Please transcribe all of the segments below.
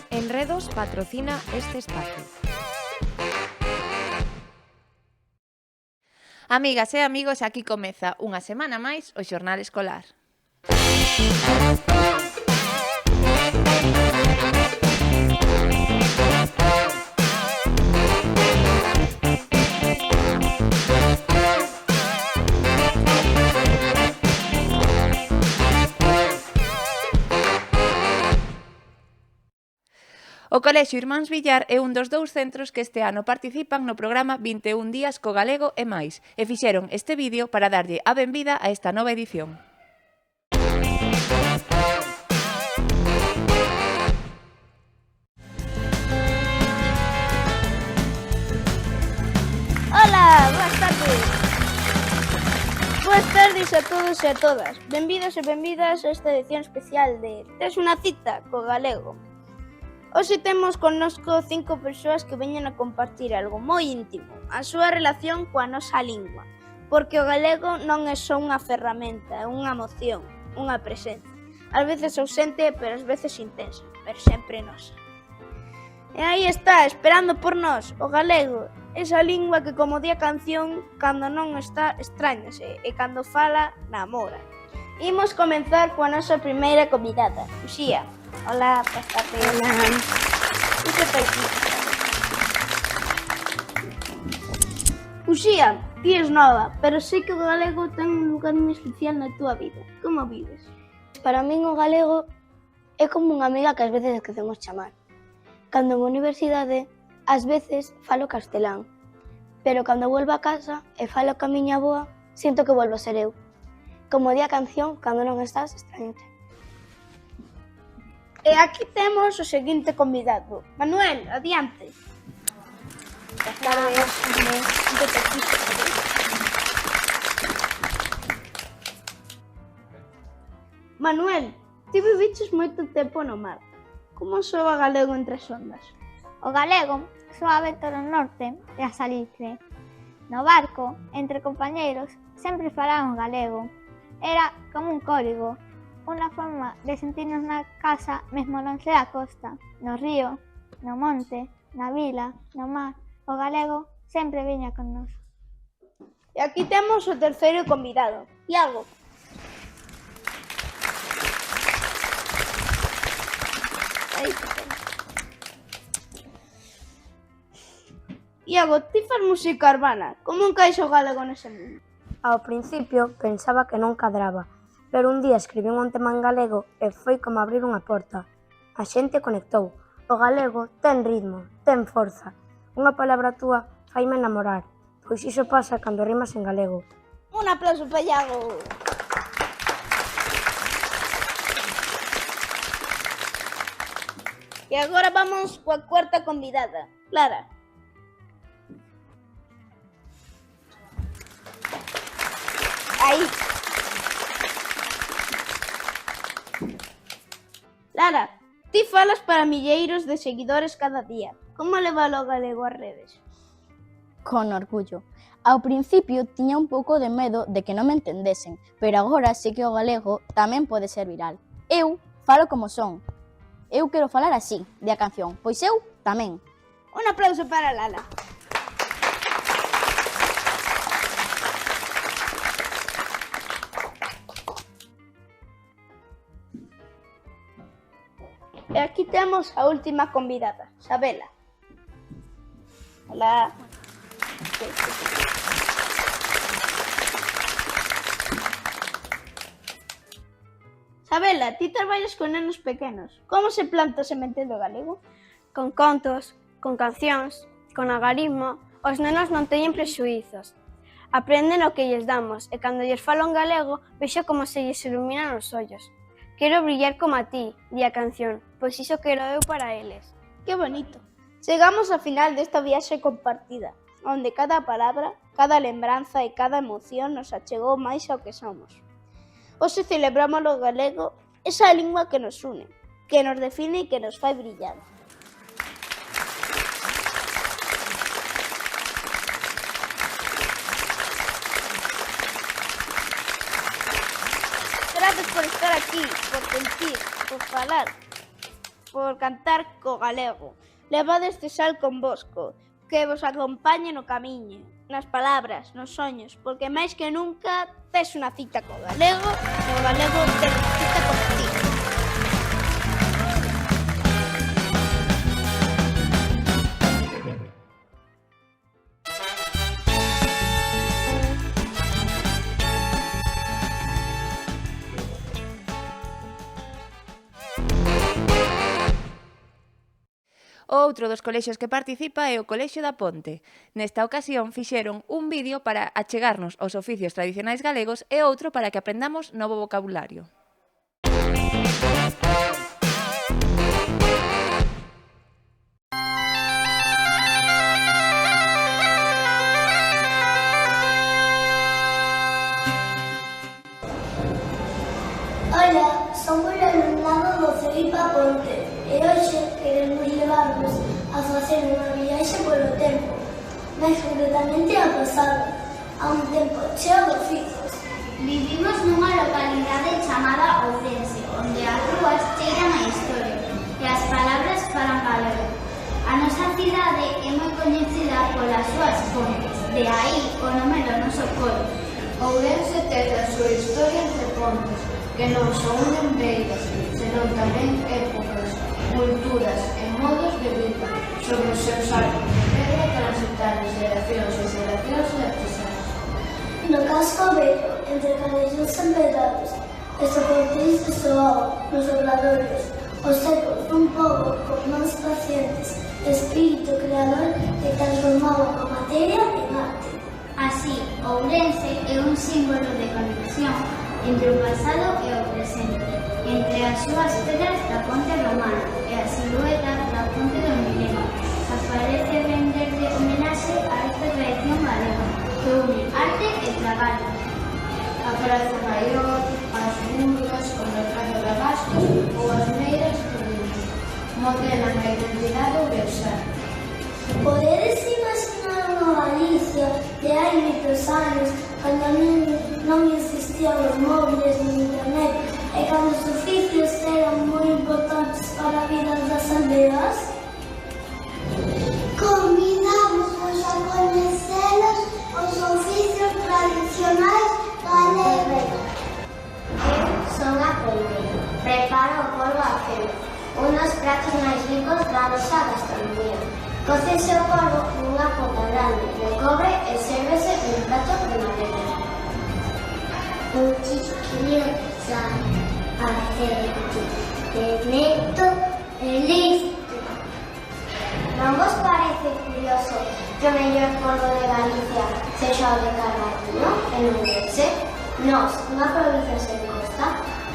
Enredos patrocina este espacio. Amigas e amigos, aquí comeza unha semana máis o Xornal Escolar. O Colexio Irmáns Villar é un dos dous centros que este ano participan no programa 21 días co galego e máis, e fixeron este vídeo para darlle a benvida a esta nova edición. Ola, boas tardes. Boas tardes a todos e a todas. Benvidos e benvidas a esta edición especial de Tes unha cita co galego. Hoxe temos connosco 5 persoas que veñen a compartir algo moi íntimo, a súa relación coa nosa lingua, porque o galego non é só unha ferramenta, é unha emoción, unha presencia. Ás veces ausente, pero ás veces intensa, pero sempre nosa. E aí está, esperando por nós, o galego, esa lingua que, como di a canción, cando non está, extrañase, e cando fala, namora. Imos comenzar coa nosa primeira convidada, Uxía. Hola, boas tardes. Hola. Que tal ti? Uxía, ti és nova, pero sei que o galego ten un lugar moi especial na túa vida. Como vives? Para min o galego é como unha amiga que ás veces esquecemos chamar. Cando en universidade, ás veces falo castelán, pero cando volvo a casa e falo ca miña avoa, sinto que volvo a ser eu. Como di a canción, cando non estás, extrañate. E aquí temos o seguinte convidado. Manuel, adiante. Boas tardes. Manuel, ti viviches moito tempo no mar. Como soa galego entre as ondas? O galego soa vento no norte e a salitre. No barco, entre compañeiros, sempre falaban galego. Era como un código, unha forma de sentirnos na casa mesmo non ser a costa, no río, no monte, na vila, no mar. O galego sempre viña con nós. E aquí temos o terceiro convidado, Iago. Iago, ti faz música urbana. Como encaixa o galego nese mundo? Ao principio pensaba que non cadraba, pero un día escribín un tema en galego e foi como abrir unha porta. A xente conectou. O galego ten ritmo, ten forza. Unha palabra túa faime enamorar, pois iso pasa cando rimas en galego. Un aplauso para Iago. E agora vamos coa cuarta convidada, Clara. Aí. Lara, ti falas para milleiros de seguidores cada día. Como leva o galego ás redes? Con orgullo. Ao principio tiña un pouco de medo de que non me entendesen, pero agora sei que o galego tamén pode ser viral. Eu falo como son. Eu quero falar así, de a canción, pois eu tamén. Un aplauso para Lala. E aquí temos a última convidada, Sabela. Hola. Sabela, ti traballas con nenos pequenos. Como se planta a semente do galego? Con contos, con cancións, con algarismo, os nenos non teñen prexuízos. Aprenden o que lles damos e cando lles falo en galego vexo como se lles iluminan os ollos. Quero brillar como a ti, di a canción, pois iso quero eu para eles. Que bonito. Chegamos ao final desta viaxe compartida, onde cada palabra, cada lembranza e cada emoción nos achegou máis ao que somos. Hoxe celebramos o galego, esa lingua que nos une, que nos define e que nos fai brillar. Gracias por estar aquí, por sentir, por falar, por cantar co galego. Levade este sal convosco, que vos acompañe no camiño, nas palabras, nos soños, porque máis que nunca tes unha cita co galego e o galego ten unha cita contigo. Outro dos colexios que participa é o Colexio da Ponte. Nesta ocasión fixeron un vídeo para achegarnos aos oficios tradicionais galegos e outro para que aprendamos novo vocabulario. Ola, somos o alumnado do CEIPA Ponte e hoxe queremos levarnos a facer unha viaxe polo tempo, máis concretamente ao pasado, a un tempo cheo de oficios. Vivimos nunha localidade chamada Ourense, onde as rúas cheiran a historia e as palabras falan galego. A nosa cidade é moi coñecida polas súas pontes, de aí o nome do noso cole. Ourense ten a súa historia entre pontes, que non son unen beiras, senón tamén épocas, culturas e modos de vida sobre os seus arcos de pedra transitar de xeracións e xeracións de artesanos. No casco vello, entre calexóns empedrados, e soportéis de soao, nos obradoiros, os ecos dun pobo con mans pacientes, espírito creador que transformaba a materia en arte. Así, Ourense é un símbolo de conexión entre o pasado e o presente, entre as súas pedras da ponte romana e a silueta da ponte do milenio. Aparece vender de homenaxe a esta tradición galega, que une arte e traballo. A Praza Maior, as burgas, o mercado de abastos ou as meiras ruínas modelan a identidade ourensana. Podedes imaginar unha Galicia de hai moitos anos, cando non existían os móviles ni internet e cando os oficios eran moi importantes para a vida das aldeas? Convidamos a coñecelos os oficios tradicionais galegos. Eu son a primeira, preparo o polvo a feo, un dos pratos máis ricos da nosa gastronomía. Cócese o polvo nunha pota grande de cobre e sérvese en prato de madeira. Un chisquillo sal, aceite, pimento e listo. Non vos parece curioso que o mellor polvo de Galicia sexa o de Carballiño, en Ourense? Nós, unha provincia sen costa?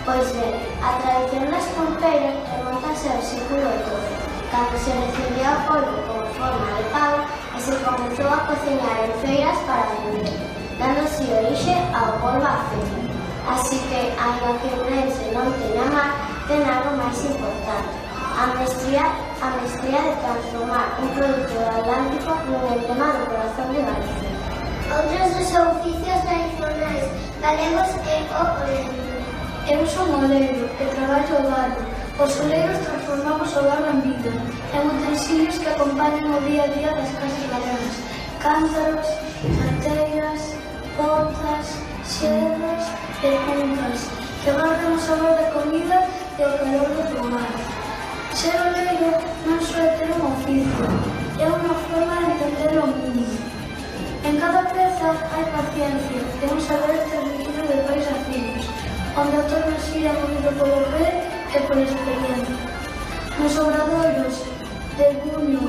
Pois ben, a tradición das pompeiras remontase ao século XII, cando se recibía o polvo como forma de pan e se comezou a cociñar en feiras para vender, dándose orixe ao polvo a feo. Así que, aínda que Ourense non teña mar, ten algo máis importante: a mestría de transformar un produto do Atlántico nun emblema do corazón de Galicia. Outros dos oficios tradicionais galegos é o oleiro. Eu son oleiro e traballo o barro. Os oleiros transformamos o barro en vida, en utensilios que acompañan o día a día das casas galegas: cántaros, carteiras, portas, xerras e cuncas, que guardan o sabor da comida e o calor do fogar. Ser oleiro non só é ter un oficio, é unha forma de entender o mundo. En cada peza hai paciencia e un saber transmitido de pais a fillos, onde o torno xira movido polo ver e pola experiencia. Nos obradoiros de Buño,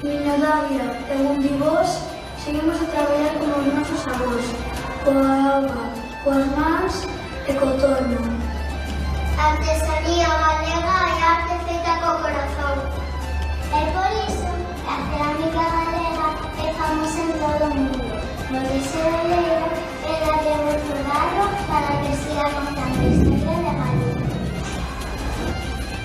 Miño Davia e Bundibós seguimos a traballar como os nosos avós, coa auga, coas mans e co torno. Artesanía galega e arte feita co corazón. É por iso que a cerámica galega é famosa en todo o mundo. No de ser oleiro é darlle o barro para que siga contando a historia de Galicia.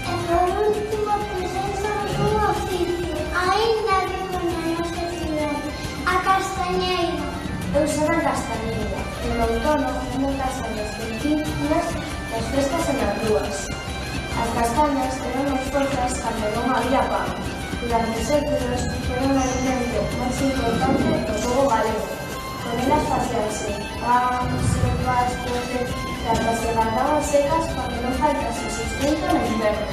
E por último, presentamos un oficio, aínda que non na nosa cidade, a castañeira. Eu son a castañeira. En outono, unha casa das centículas das festas en Abril. rúas. As castañas eran as forzas cando non había pan. Durante séculos foron o alimento máis importante do pobo galego. Con elas facíanse pan, sopas, coces, e ata se guardaban secas para que non faltase sustento no inverno.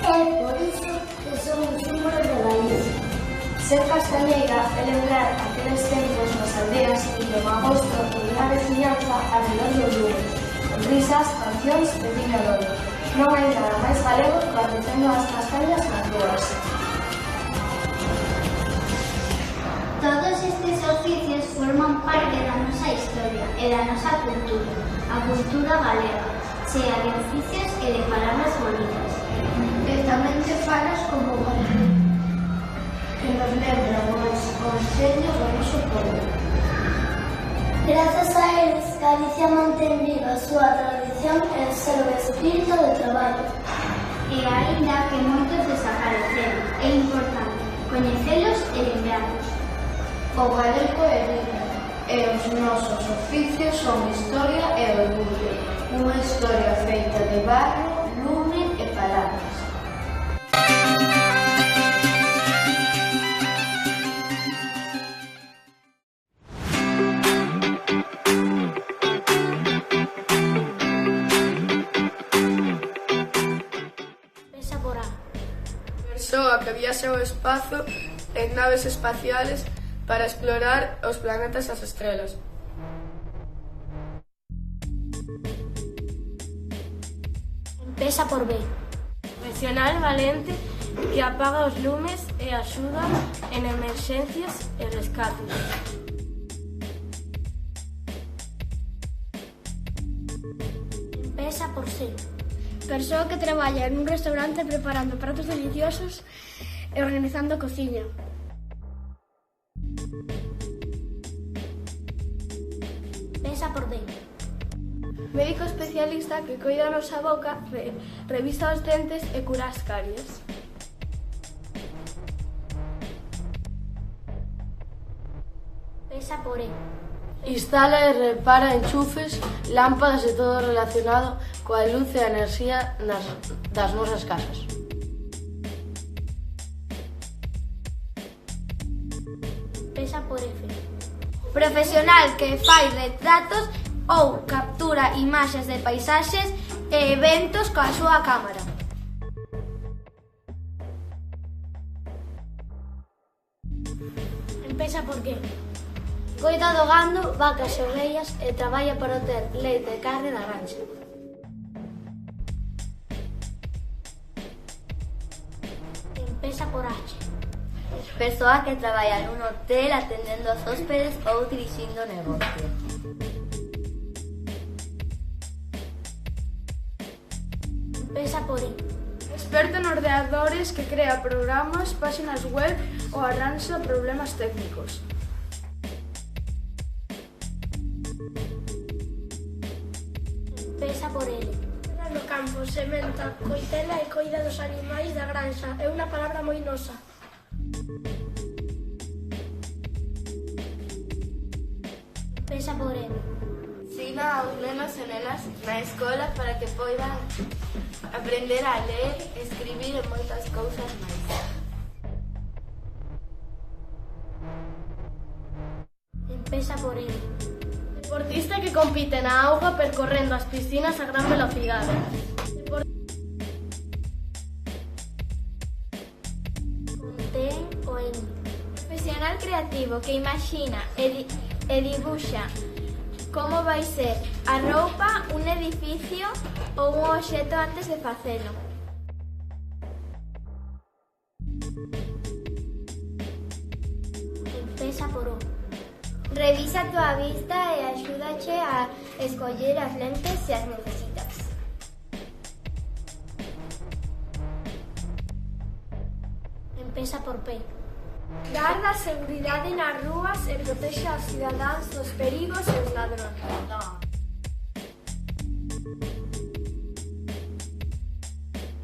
É por iso que son un símbolo de Galicia. Ser castañeira é lembrar aqueles tempos nas aldeas en que o agosto unía a veciñanza alrededor dos lumes, con risas, cancións e viño dono. Non hai nada máis galego que aparecendo as castañas nas rúas. Todos estes oficios forman parte da nosa historia e da nosa cultura, a cultura galega, chea de oficios e de palabras bonitas. E tamén te falas como galego, que nos lembra o enxeño do noso povo. Grazas a eles, Galicia mantén viva a súa tradición e o seu espírito de traballo. E aínda que moitos desapareceron, é importante coñecelos e lembrarlos. O galego é vida, e os nosos oficios son historia e orgullo. Unha historia feita de barro, lume e palabras. Persoa que viaxa ao espazo en naves espaciales para explorar os planetas e as estrelas. Empeza por B. Profesional valente que apaga os lumes e axuda en emerxencias e rescates. Empeza por C. Persoa que traballa en un restaurante preparando pratos deliciosos e organizando a cociña. Empeza por D. Médico especialista que coida a nosa boca, revisa os dentes e cura as caries. Empeza por E. Instala e repara enchufes, lámpadas e todo relacionado coa luz e a enerxía das nosas casas. Empeza por F. Profesional que fai retratos ou captura imaxes de paisaxes e eventos coa súa cámara. Empeza por G. Coida do gando, vacas e ovellas e traballa para obter leite e carne da rancha. Empeza por H. Persoa que traballa nun hotel atendendo aos hóspedes ou dirixindo o negocio. Empeza por I. Experto en ordenadores que crea programas, páxinas web ou arranxa problemas técnicos. Empeza por L. No campo, sementa, coitela e coida dos animais da granxa. É unha palabra moi nosa. Empeza por M. Ensina aos nenos e nenas na escola para que poidan aprender a ler, escribir e moitas cousas máis. Empeza por N. Deportista que compite na auga percorrendo as piscinas a gran velocidade. Contén o N. Profesional creativo que imagina e dibuxa como vai ser a roupa, un edificio ou un obxecto antes de facelo. Empeza por O. Revisa a tua vista e axúdache a escoller as lentes se as necesitas. Empeza por P. Garda a seguridade nas rúas e protexe aos cidadáns dos perigos e os ladróns.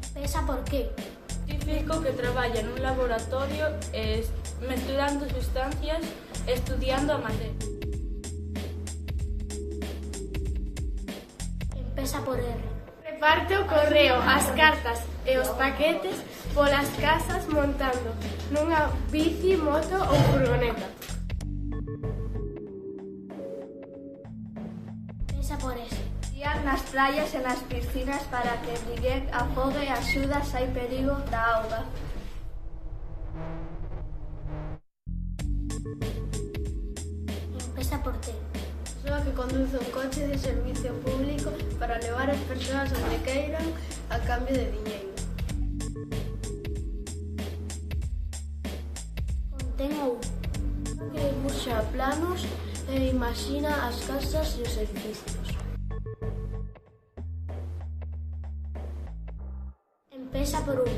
Empeza por Q. Científico que traballa nun laboratorio mesturando sustancias e estudiando a materia. Empeza por R. Reparte o correo, as cartas e os paquetes polas casas montando nunha bici, moto ou furgoneta. Empeza por S. Guían nas playas e nas piscinas para que ninguén afogue e axuda se hai perigo da auga. Empeza por T. Persoa que conduce un coche de servicio público para levar as persoas onde queiran a cambio de diñeiro. Contén o U. Que dibuxa planos e imagina as casas e os edificios. Empeza por U.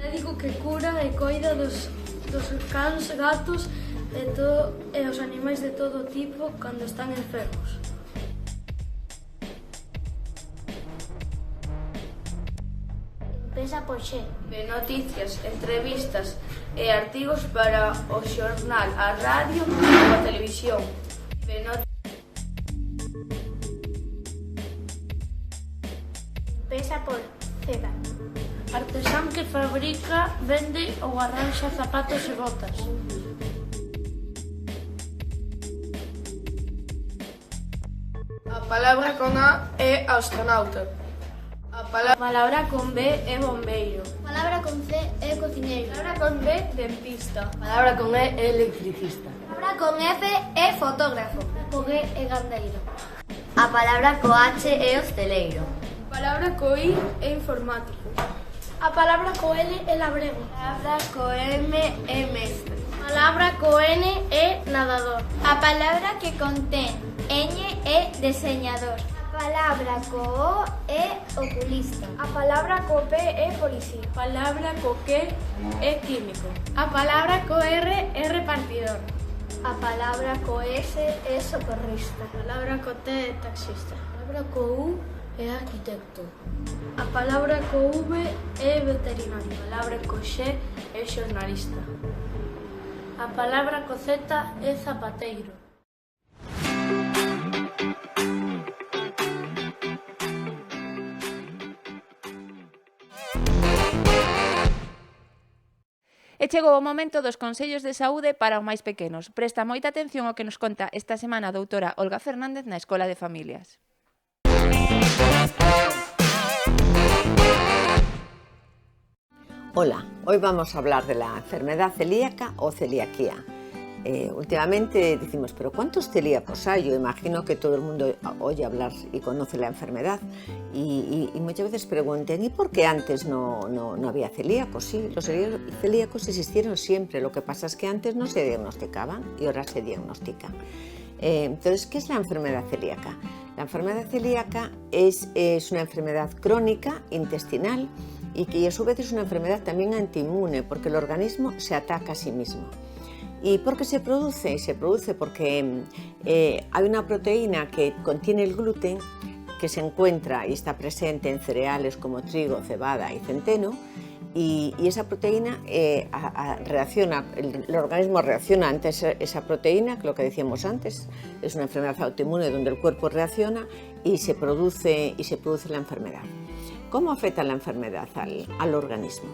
Médico que cura e coida dos cans, gatos e os animais de todo tipo cando están enfermos. Empeza por X. De noticias, entrevistas e artigos para o xornal, a radio ou a televisión. Empeza por Z. Artesán que fabrica, vende ou arranxa zapatos e botas. A palabra con A é astronauta. A palabra con B é bombeiro. A palabra con C é cociñeiro. A palabra con D, dentista. A palabra con E é electricista. A palabra con F é fotógrafo. Con E é gandeiro. A palabra co H é hosteleiro. A palabra co I é informático. A palabra co L é labrego. A palabra co M é mestre. A palabra co N é nadador. A palabra que contén ñ é deseñador. A palabra co O é oculista. A palabra co P é policía. A palabra co Q é químico. A palabra co R é repartidor. A palabra co S é socorrista. A palabra co T é taxista. A palabra co U é arquitecto. A palabra co V é veterinario. A palabra co X é xornalista. A palabra co Z é zapateiro. E chegou o momento dos consellos de saúde para os máis pequenos. Presta moita atención ao que nos conta esta semana a doutora Olga Fernández na Escola de Familias. Hola, hoy vamos a hablar de la enfermedad celíaca o celiaquía. Últimamente decimos, pero ¿cuántos celíacos hay? Yo imagino que todo el mundo oye hablar y conoce la enfermedad y muchas veces preguntan, ¿y por qué antes no había celíacos? Sí, los celíacos existieron siempre, lo que pasa es que antes no se diagnosticaban y ahora se diagnostican. Entonces, ¿qué es la enfermedad celíaca? La enfermedad celíaca es una enfermedad crónica intestinal y que a su vez es una enfermedad también antiinmune porque el organismo se ataca a sí mismo. ¿Y por qué se produce? Se produce porque hay una proteína que contiene el gluten que se encuentra y está presente en cereales como trigo, cebada y centeno y esa proteína reacciona, el organismo reacciona ante esa proteína, que lo que decíamos antes, es una enfermedad autoinmune donde el cuerpo reacciona y se produce la enfermedad. ¿Cómo afecta la enfermedad al organismo?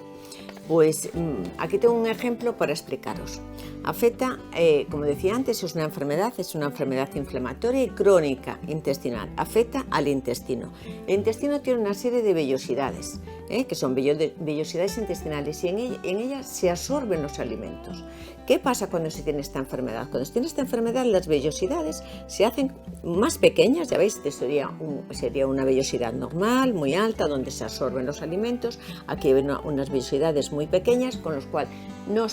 Pues aquí tengo un ejemplo para explicaros. Afecta, como decía antes, es una enfermedad inflamatoria y crónica intestinal. Afecta al intestino. El intestino tiene una serie de vellosidades, que son vellosidades intestinales y en ellas se absorben los alimentos. ¿Qué pasa cuando se tiene esta enfermedad? Cuando se tiene esta enfermedad, las vellosidades se hacen más pequeñas, ya veis, sería una vellosidad normal, muy alta, donde se absorben los alimentos. Aquí hay unas vellosidades muy pequeñas, con los cuales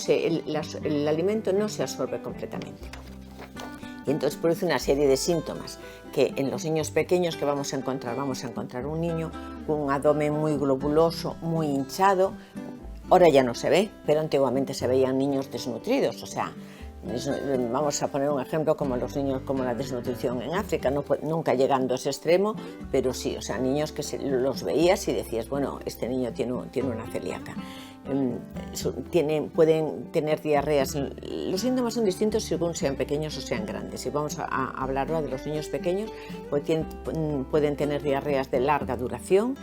el alimento no se absorbe completamente. Y entonces produce una serie de síntomas que en los niños pequeños que vamos a encontrar un niño con un abdomen muy globuloso, muy hinchado. Ahora ya no se ve, pero antiguamente se veían niños desnutridos, o sea, vamos a poner un ejemplo como los niños, como la desnutrición en África, nunca llegando a ese extremo, pero sí, o sea, niños que los veías y decías, bueno, este niño tiene una celíaca. pueden tener diarreas. Los síntomas son distintos según sean pequeños o sean grandes. Si vamos a hablar ahora de los niños pequeños, pues pueden tener diarreas de larga duración,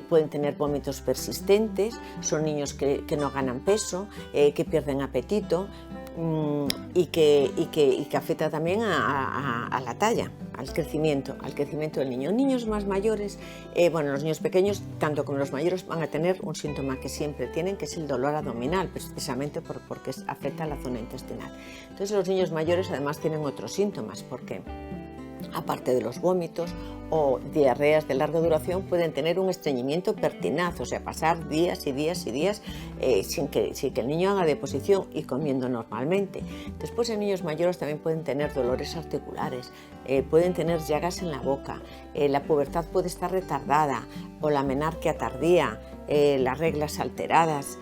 pueden tener vómitos persistentes, son niños que no ganan peso, que pierden apetito, y que afecta también a la talla, al crecimiento del niño. Niños más mayores, los niños pequeños, tanto como los mayores, van a tener un síntoma que siempre tienen, que es el dolor abdominal, precisamente porque afecta a la zona intestinal. Entonces los niños mayores además tienen otros síntomas, porque aparte de los vómitos o diarreas de larga duración, pueden tener un estreñimiento pertinaz, o sea, pasar días y días y días sin que el niño haga deposición y comiendo normalmente. Después, en niños mayores también pueden tener dolores articulares, pueden tener llagas en la boca, la pubertad puede estar retardada o la menarquia tardía, las reglas alteradas.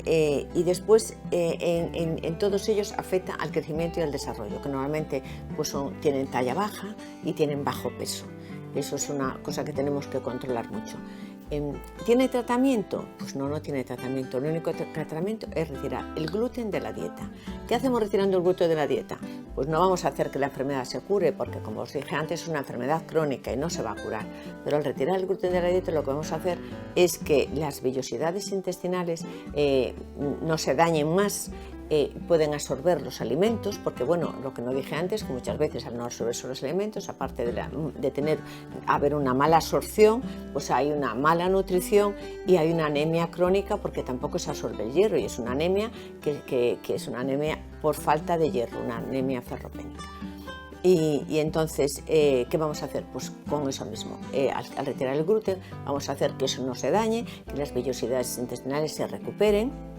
Y después en todos ellos afecta al crecimiento y al desarrollo, que normalmente pues tienen talla baja y tienen bajo peso. Eso es una cosa que tenemos que controlar mucho. ¿Tiene tratamiento? Pues no tiene tratamiento. El único tratamiento es retirar el gluten de la dieta. ¿Qué hacemos retirando el gluten de la dieta? Pues no vamos a hacer que la enfermedad se cure, porque como os dije antes es una enfermedad crónica y no se va a curar. Pero al retirar el gluten de la dieta lo que vamos a hacer es que las vellosidades intestinales no se dañen más, pueden absorber los alimentos, porque bueno, lo que no dije antes, que muchas veces al no absorber los alimentos, aparte de haber una mala absorción, pues hay una mala nutrición y hay una anemia crónica, porque tampoco se absorbe el hierro, y es una anemia que es una anemia por falta de hierro, una anemia ferropénica. Y entonces, ¿qué vamos a hacer? Pues con eso mismo, al retirar el gluten, vamos a hacer que eso no se dañe, que las vellosidades intestinales se recuperen.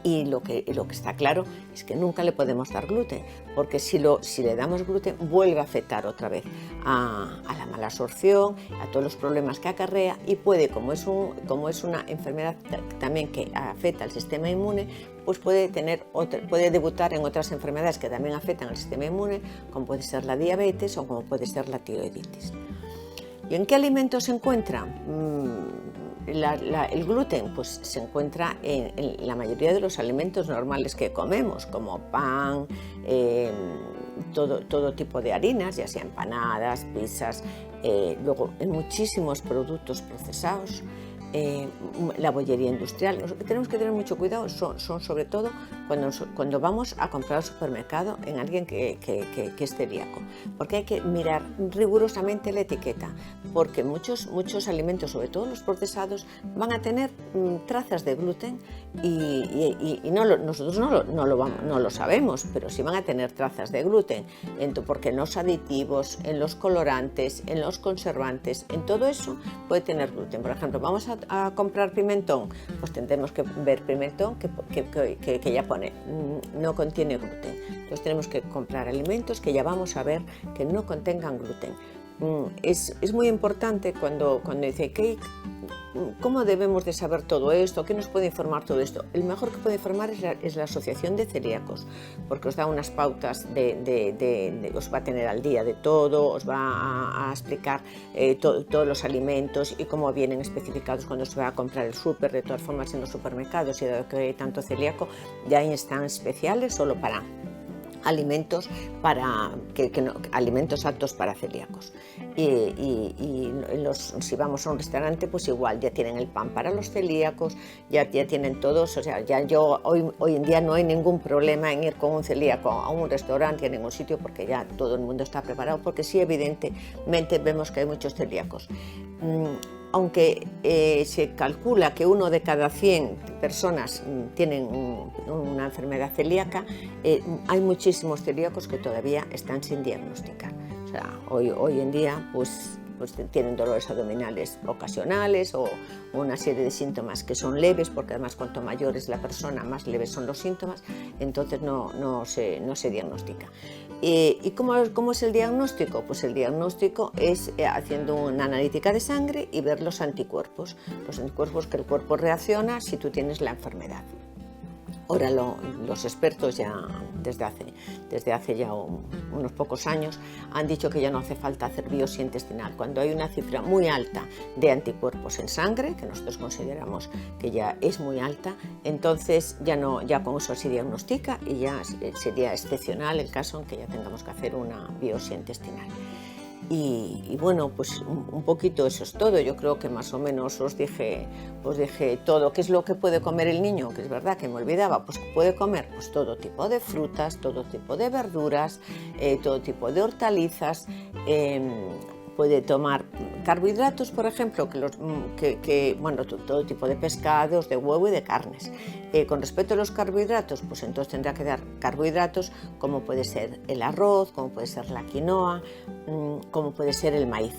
Y lo que está claro es que nunca le podemos dar gluten, porque si le damos gluten vuelve a afectar otra vez a la mala absorción, a todos los problemas que acarrea, y puede, como es una enfermedad también que afecta al sistema inmune, pues puede debutar en otras enfermedades que también afectan al sistema inmune, como puede ser la diabetes o como puede ser la tiroiditis. ¿Y en qué alimentos se encuentra? El gluten pues se encuentra en la mayoría de los alimentos normales que comemos, como pan, todo tipo de harinas, ya sea empanadas, pizzas, luego en muchísimos productos procesados, la bollería industrial. Lo que tenemos que tener mucho cuidado son sobre todo cuando vamos a comprar al supermercado en alguien que es celíaco, porque hay que mirar rigurosamente la etiqueta, porque muchos alimentos, sobre todo los procesados, van a tener trazas de gluten y nosotros no lo sabemos, pero sí van a tener trazas de gluten, porque en los aditivos, en los colorantes, en los conservantes, en todo eso puede tener gluten. Por ejemplo, vamos a comprar pimentón, pues tendremos que ver pimentón que ya pone no contiene gluten. Entonces tenemos que comprar alimentos que ya vamos a ver que no contengan gluten. Es muy importante cuando dice ¿cómo debemos de saber todo esto? ¿Qué nos puede informar todo esto? El mejor que puede informar es la Asociación de Celíacos, porque os da unas pautas os va a tener al día de todo, os va a explicar todos los alimentos y cómo vienen especificados cuando se va a comprar el súper. De todas formas, en los supermercados, y dado que hay tanto celíaco, ya hay están especiales solo para alimentos alimentos aptos para celíacos. Si vamos a un restaurante, pues igual ya tienen el pan para los celíacos, ya tienen todos, o sea, hoy en día no hay ningún problema en ir con un celíaco a un restaurante, a ningún sitio, porque ya todo el mundo está preparado, porque sí, evidentemente vemos que hay muchos celíacos. Aunque se calcula que 1 de cada 100 personas tienen una enfermedad celíaca, hay muchísimos celíacos que todavía están sin diagnosticar. O sea, hoy en día pues tienen dolores abdominales ocasionales o una serie de síntomas que son leves, porque además cuanto mayor es la persona, más leves son los síntomas, entonces no se diagnostica. ¿Y cómo es el diagnóstico? Pues el diagnóstico es haciendo una analítica de sangre y ver los anticuerpos que el cuerpo reacciona si tú tienes la enfermedad. Ahora los expertos ya desde hace ya unos pocos años han dicho que ya no hace falta hacer biopsia intestinal. Cuando hay una cifra muy alta de anticuerpos en sangre, que nosotros consideramos que ya es muy alta, entonces ya con eso se diagnostica y ya sería excepcional el caso en que ya tengamos que hacer una biopsia intestinal. Y bueno, pues un poquito eso es todo. Yo creo que más o menos os dije todo. ¿Qué es lo que puede comer el niño? Que es verdad que me olvidaba, pues puede comer pues todo tipo de frutas, todo tipo de verduras, todo tipo de hortalizas, puede tomar carbohidratos, por ejemplo, bueno, todo tipo de pescados, de huevo y de carnes. Con respecto a los carbohidratos, pues entonces tendrá que dar carbohidratos como puede ser el arroz, como puede ser la quinoa, como puede ser el maíz.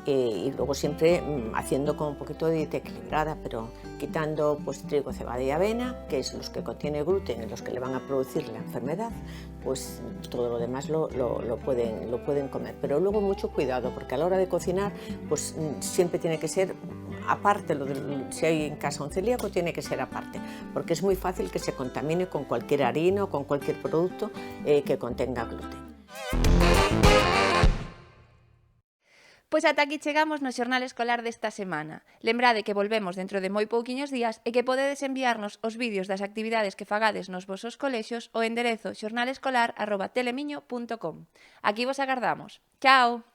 Y luego siempre haciendo como un poquito de dieta equilibrada, pero quitando pues trigo, cebada y avena, que es los que contiene gluten y los que le van a producir la enfermedad, pues todo lo demás lo pueden comer. Pero luego mucho cuidado, porque a la hora de cocinar pues siempre tiene que ser aparte, si hay en casa un celíaco tiene que ser aparte, porque es muy fácil que se contamine con cualquier harina o con cualquier producto que contenga gluten. Pois ata aquí chegamos no xornal escolar desta semana. Lembrade que volvemos dentro de moi pouquiños días e que podedes enviarnos os vídeos das actividades que fagades nos vosos colexios ao enderezo xornalescolar@telemiño.com. Aquí vos agardamos. Chao!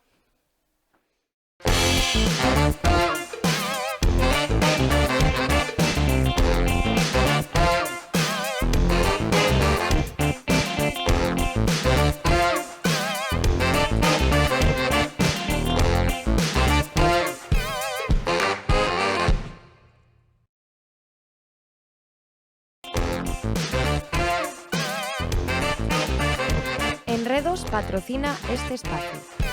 Enredos patrocina este espacio.